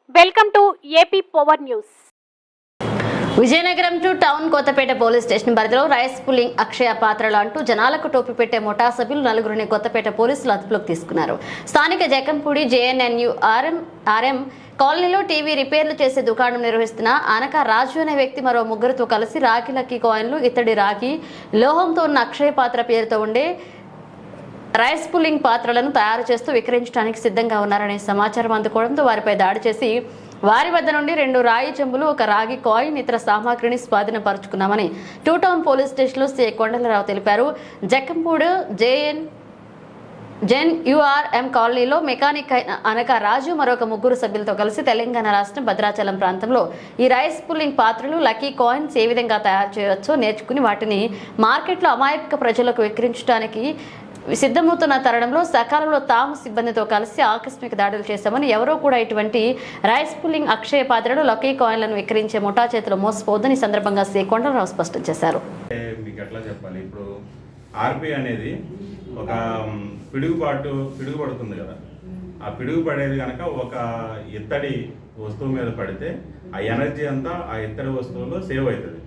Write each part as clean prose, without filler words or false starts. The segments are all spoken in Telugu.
Welcome to AP power news. Vizianagaram two town Kothapeta police station పరిధిలో రైస్ పుల్లింగ్ అక్షయ పాత్రలు అంటూ జనాలకు టోపీ పెట్టే ముఠా సభ్యులు నలుగురిని కొత్తపేట పోలీసులు అదుపులోకి తీసుకున్నారు. స్థానిక జకంపూడి జేఎన్ఎన్యు ఆర్ఎం కాలనీలో టీవీ రిపేర్లు చేసే దుకాణం నిర్వహిస్తున్న అనక రాజు అనే వ్యక్తి మరో ముగ్గురితో కలిసి రాగి లక్కీ కాయిన్లు, ఇత్తడి రాగి లోహంతో ఉన్న అక్షయ పాత్ర పేరుతో ఉండే రైస్ పుల్లింగ్ పాత్రలను తయారు చేస్తూ విక్రయించడానికి సిద్ధంగా ఉన్నారనే సమాచారం అందుకోవడంతో వారిపై దాడి చేసి వారి వద్ద నుండి 2 రాయి చెంబులు, ఒక రాగి కాయిన్, ఇతర సామాగ్రిని స్వాధీనపరుచుకున్నామని టూ టౌన్ పోలీస్ స్టేషన్లో సీఐ కొండలరావు తెలిపారు. జక్కంపూడి జేఎన్యూఆర్ఎం కాలనీలో మెకానిక్ అయిన అనక రాజు మరొక ముగ్గురు సభ్యులతో కలిసి తెలంగాణ రాష్ట్రం భద్రాచలం ప్రాంతంలో ఈ రైస్ పుల్లింగ్ పాత్రలు, లక్కీ కాయిన్స్ ఏ విధంగా తయారు చేయవచ్చో నేర్చుకుని వాటిని మార్కెట్లో అమాయక ప్రజలకు విక్రయించడానికి సిద్ధమవుతున్న తరుణంలో సకాలంలో తాము సిబ్బందితో కలిసి ఆకస్మిక దాడులు చేశామని, ఎవరో కూడా ఇటువంటి రైస్ పుల్లింగ్ అక్షయ పాత్రలు, లక్కీ కాయిన్లను విక్రయించే ముఠా చేతిలో మోసపోవద్దని సందర్భంగా శ్రీ కొండలరావు స్పష్టం చేశారు. మీకు ఎట్లా చెప్పాలి, ఇప్పుడు ఆర్పి అనేది ఒక పిడుగుపడుతుంది కదా, ఆ పిడుగు పడేది కనుక ఒక ఇత్తడి వస్తువు మీద పడితే ఆ ఎనర్జీ అంతా ఆ ఇత్తడి వస్తువులో సేవ్ అవుతుంది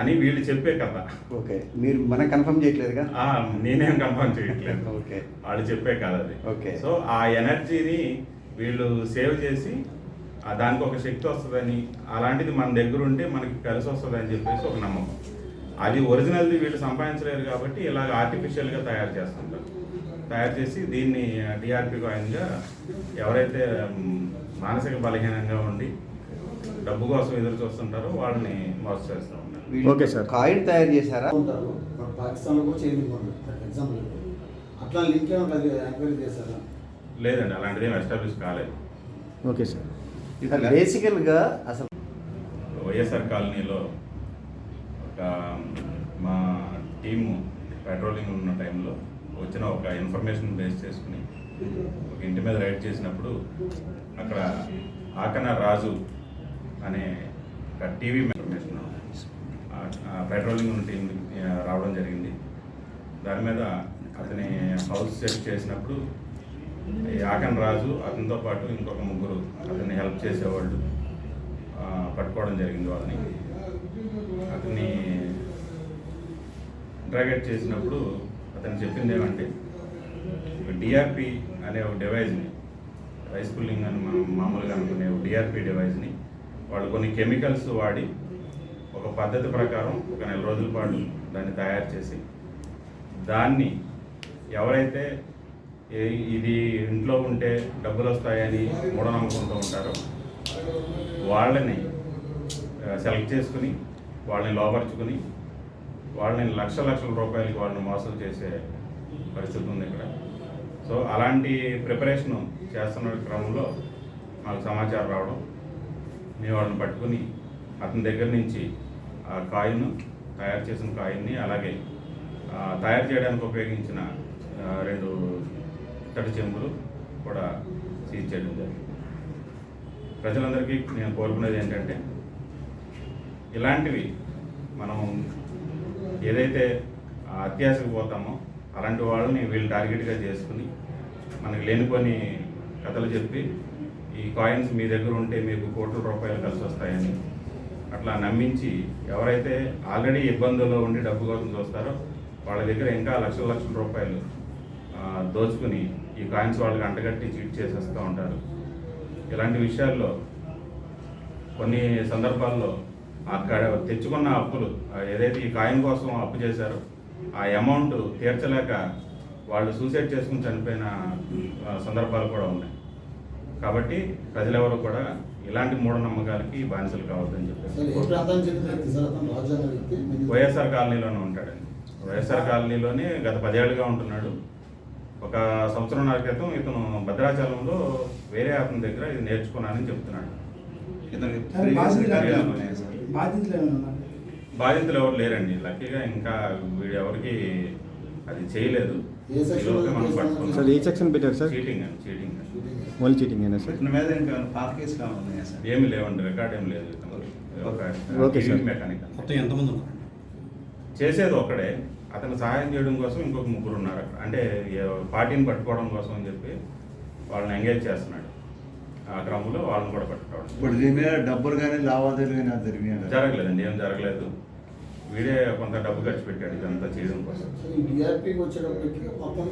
అని వీళ్ళు చెప్పే కథ. ఓకే, మీరు మనం కన్ఫర్మ్ చేయట్లేదుగా? నేనేం కన్ఫర్మ్ చేయట్లేదు. ఓకే, వాళ్ళు చెప్పే కథ అది. ఓకే, సో ఆ ఎనర్జీని వీళ్ళు సేవ్ చేసి దానికి ఒక శక్తి వస్తుందని, అలాంటిది మన దగ్గర ఉంటే మనకి కలిసి వస్తుంది అని చెప్పేసి ఒక నమ్మకం. అది ఒరిజినల్ది వీళ్ళు సంపాదించలేరు కాబట్టి ఇలాగ ఆర్టిఫిషియల్గా తయారు చేస్తుంటారు. తయారు చేసి దీన్ని టీఆర్పీ కాయిన్గా ఎవరైతే మానసిక బలహీనంగా ఉండి డబ్బు కోసం ఎదురు చూస్తుంటారో వాళ్ళని మోసం చేస్తూ ఉంటారు. ఓకే సార్, కాయిన్ తయారు చేశారా? ఉంటారు పాకిస్తాన్లో కూడా చేయడానికి ఎగ్జాంపుల్ అట్లా లింక్ ఏమైనా ఎంక్వైరీ చేశారా? లేదండి, అలాంటిది ఏం ఎస్టాబ్లిష్ కాలేదు. ఓకే సార్, బేసికల్గా అసలు వైఎస్ఆర్ కాలనీలో ఒక మా టీము పెట్రోలింగ్ ఉన్న టైంలో వచ్చిన ఒక ఇన్ఫర్మేషన్ బేస్ చేసుకుని ఒక ఇంటి మీద రైడ్ చేసినప్పుడు అక్కడ ఆకన రాజు అనే ఒక టీవీ ఇన్ఫర్మేషన్ పెట్రోలింగ్ ఉన్న టీం రావడం జరిగింది. దాని మీద అతని హౌస్ సెర్చ్ చేసినప్పుడు ఈ ఆకన్ రాజు అతనితో పాటు ఇంకొక ముగ్గురు అతన్ని హెల్ప్ చేసేవాళ్ళు పట్టుకోవడం జరిగింది. వాళ్ళని అతన్ని ఇంట్రాగేట్ చేసినప్పుడు అతను చెప్పింది ఏమంటే, డిఆర్పి అనే ఒక డివైజ్ని, రైస్ పుల్లింగ్ అని మనం మామూలుగా అనుకునే డిఆర్పి డివైజ్ని వాళ్ళు కొన్ని కెమికల్స్ వాడి ఒక పద్ధతి ప్రకారం ఒక 4 రోజుల పాటు దాన్ని తయారు చేసి, దాన్ని ఎవరైతే ఇది ఇంట్లో ఉంటే డబ్బులు వస్తాయని మూఢనమ్మకంతో ఉంటారో వాళ్ళని సెలెక్ట్ చేసుకుని వాళ్ళని లోపరుచుకుని వాళ్ళని లక్షల రూపాయలకి వాళ్ళని మోసం చేసే పరిస్థితి ఉంది ఇక్కడ. సో అలాంటి ప్రిపరేషను చేస్తున్న క్రమంలో మాకు సమాచారం రావడం, మేము వాళ్ళని పట్టుకుని అతని దగ్గర నుంచి ఆ కాయిన్, తయారు చేసిన కాయిన్ని, అలాగే తయారు చేయడానికి ఉపయోగించిన 2 ఇత్తడి చెంబులు కూడా సీజ్ చేయడం జరిగింది. ప్రజలందరికీ నేను కోరుకునేది ఏంటంటే, ఇలాంటివి మనం ఏదైతే అత్యాశకు పోతామో అలాంటి వాళ్ళని వీళ్ళు టార్గెట్గా చేసుకుని మనకి లేనిపోని కథలు చెప్పి ఈ కాయిన్స్ మీ దగ్గర ఉంటే మీకు కోట్ల రూపాయలు కలిసి వస్తాయని అట్లా నమ్మించి ఎవరైతే ఆల్రెడీ ఇబ్బందుల్లో ఉండి డబ్బు కోసం చూస్తారో వాళ్ళ దగ్గర ఇంకా లక్షల రూపాయలు దోచుకుని ఈ కాయిన్స్ వాళ్ళకి అంటగట్టి చీట్ చేసేస్తూ ఉంటారు. ఇలాంటి విషయాల్లో కొన్ని సందర్భాల్లో అక్కడ తెచ్చుకున్న అప్పులు, ఏదైతే ఈ కాయిన్ కోసం అప్పు చేశారో ఆ అమౌంట్ తీర్చలేక వాళ్ళు సూసైడ్ చేసుకుని చనిపోయిన సందర్భాలు కూడా ఉన్నాయి. కాబట్టి ప్రజలెవరూ కూడా ఇలాంటి మూఢనమ్మకాలకి బానిసలు కావద్దని చెప్పేసి వైఎస్ఆర్ కాలనీలోనే ఉంటాడండి. వైఎస్ఆర్ కాలనీలోనే గత 10 ఏళ్ళుగా ఉంటున్నాడు. ఒక 1.5 సంవత్సరం క్రితం ఇతను భద్రాచలంలో వేరే అతని దగ్గర ఇది నేర్చుకున్నానని చెప్తున్నాడు. బాధితులు ఎవరు లేరండి, లక్కీగా ఇంకా వీడు ఎవరికి అది చేయలేదు. సార్ ఏ సెక్షన్ పెట్టారు సార్? చీటింగ్ ఓన్లీ చీటింగ్ అయినా సార్? ఏమి లేవండి, రికార్డ్ ఏం లేదు. ఓకే సార్, మెకానిక్ చేసేది ఒక్కడే, అతను సహాయం చేయడం కోసం ఇంకొక 3 ఉన్నారు అక్కడ. అంటే పార్టీని పట్టుకోవడం కోసం అని చెప్పి వాళ్ళని ఎంగేజ్ చేస్తున్నాడు. ఆ క్రమంలో వాళ్ళని కూడా పట్టుకోవడం ఇప్పుడు దీని మీద డబ్బులు కానీ లావాదేవీలు కానీ అది జరిగినాయి జరగలేదండి, ఏం జరగలేదు. వీడే కొంత డబ్బు ఖర్చు పెట్టాడు ఇదంతా చేయడం కోసం. ఈ డిఆర్పీకి వచ్చేటప్పటికి మొత్తం